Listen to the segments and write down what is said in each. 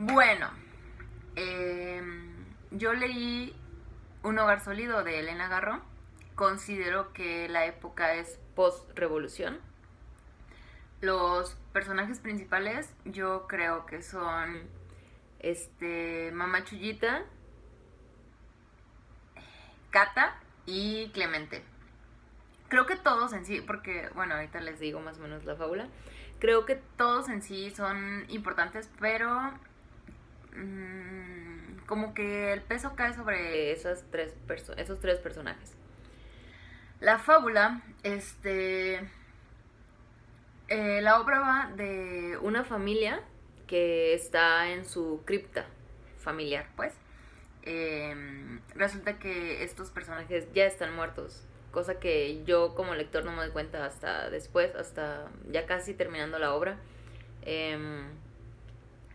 Bueno, yo leí Un hogar sólido de Elena Garro. Considero que la época es post-revolución. Los personajes principales yo creo que son Mamá Chuyita, Cata y Clemente. Creo que todos en sí, porque bueno, ahorita les digo más o menos la fábula. Creo que todos en sí son importantes, pero como que el peso cae sobre esos tres personajes. La fábula, la obra va de una familia que está en su cripta familiar, pues. Resulta que estos personajes ya están muertos, cosa que yo como lector no me doy cuenta hasta después, hasta ya casi terminando la obra. Eh,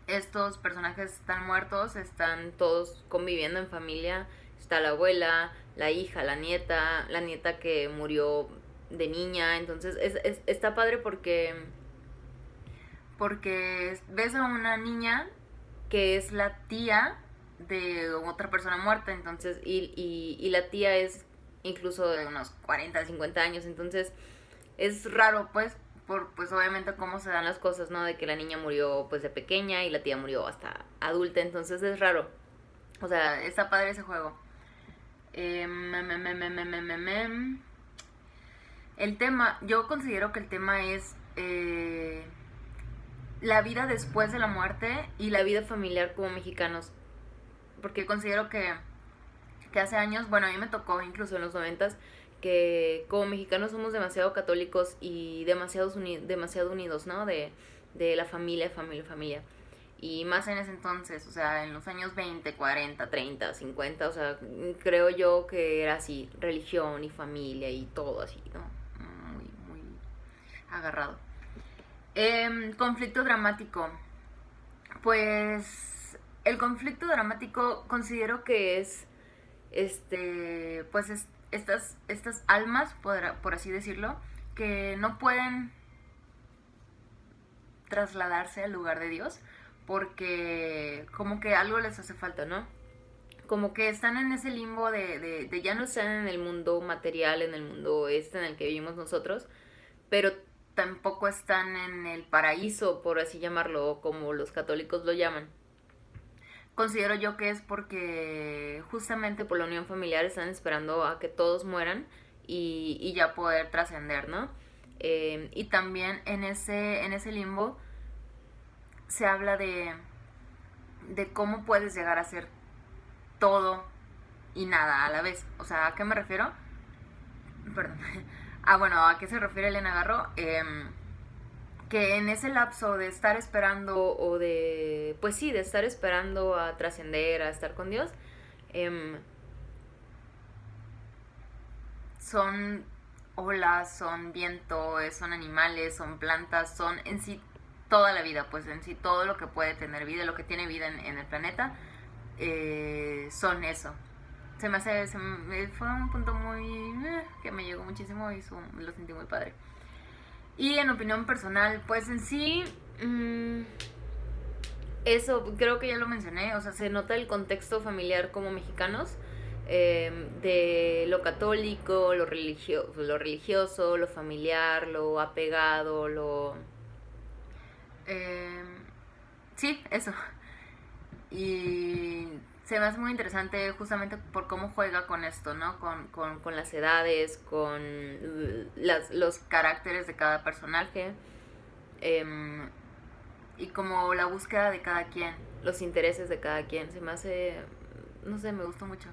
Estos personajes están muertos, están todos conviviendo en familia. Está la abuela, la hija, la nieta que murió de niña. Entonces está padre porque ves a una niña que es la tía de otra persona muerta, entonces, y la tía es incluso de unos 40, 50 años, entonces es raro, pues, pues obviamente cómo se dan las cosas, ¿no? De que la niña murió pues de pequeña y la tía murió hasta adulta, entonces es raro. O sea, está padre ese juego. El tema, yo considero que el tema es la vida después de la muerte y la vida familiar como mexicanos. Porque considero que hace años, bueno, a mí me tocó incluso en los noventas, que como mexicanos somos demasiado católicos y demasiado unidos, ¿no? De la familia, familia, familia. Y más en ese entonces, o sea, en los años 20, 40, 30, 50, o sea, creo yo que era así, religión y familia y todo así, ¿no? Muy, muy agarrado. Conflicto dramático. Pues el conflicto dramático considero que es pues estas almas, por así decirlo, que no pueden trasladarse al lugar de Dios porque como que algo les hace falta, ¿no? Como que están en ese limbo de ya no están en el mundo material, en el mundo en el que vivimos nosotros, pero tampoco están en el paraíso, por así llamarlo, como los católicos lo llaman. Considero yo que es porque justamente por la unión familiar están esperando a que todos mueran y ya poder trascender, ¿no? Y también en ese limbo se habla de cómo puedes llegar a ser todo y nada a la vez. O sea, ¿a qué me refiero? Perdón. Bueno, ¿a qué se refiere Elena Garro? Que en ese lapso de estar esperando o de, pues sí, de estar esperando a trascender, a estar con Dios, son olas, son viento, son animales, son plantas, son en sí toda la vida, pues en sí todo lo que puede tener vida, lo que tiene vida en el planeta, son eso. Fue un punto muy que me llegó muchísimo y lo sentí muy padre. Y en opinión personal, pues en sí, eso creo que ya lo mencioné, o sea, se nota el contexto familiar como mexicanos, de lo católico, lo religioso, lo familiar, lo apegado, lo... Eh, sí, eso. Y se me hace muy interesante justamente por cómo juega con esto, ¿no? Con las edades, con los caracteres de cada personaje, eh, y como la búsqueda de cada quien, los intereses de cada quien. Se me hace, no sé, me gustó mucho.